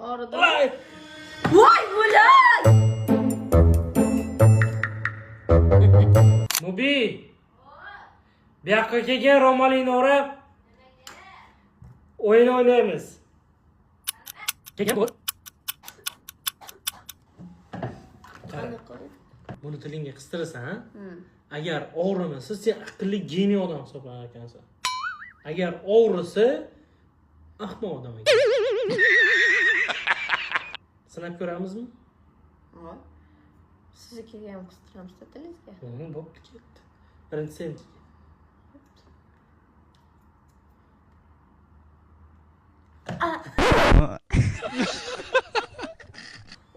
Orada. Voy bular! Mubi. Bu yoqqa kelgan ro'molingni o'rab. O'yin o'ynaymiz. Kelgan bo'l. Buni tilingga qistirasan, agar o'g'rimisi sen aqlli geniy odam hisoblanar ekansan. Agar o'g'risi ahmoq odam ekan. Sinab ko'ramizmi? Ha. Siznikiga ham qistiramiz tilingizga. Bo'pti, ketdi. Birinchi sen.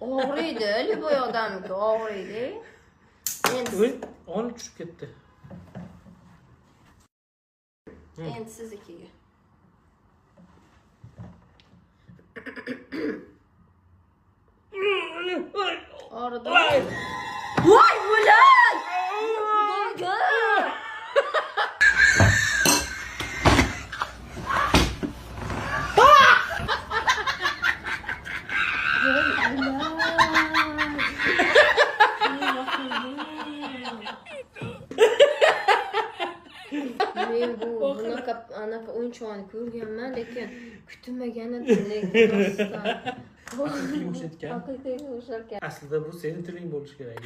Og'riydi, liboy odamniki og'riydi. Endi o'n tushib ketdi. Endi siznikiga. Orada. Voy bular! Xudoga! Men bunaqa o'yinchoqni ko'rganman, lekin kutilmagan edi. Haqiqiy o'xshatgan. Haqiqiy o'xshatgan. Aslida bu sening tiling bo'lishi kerak.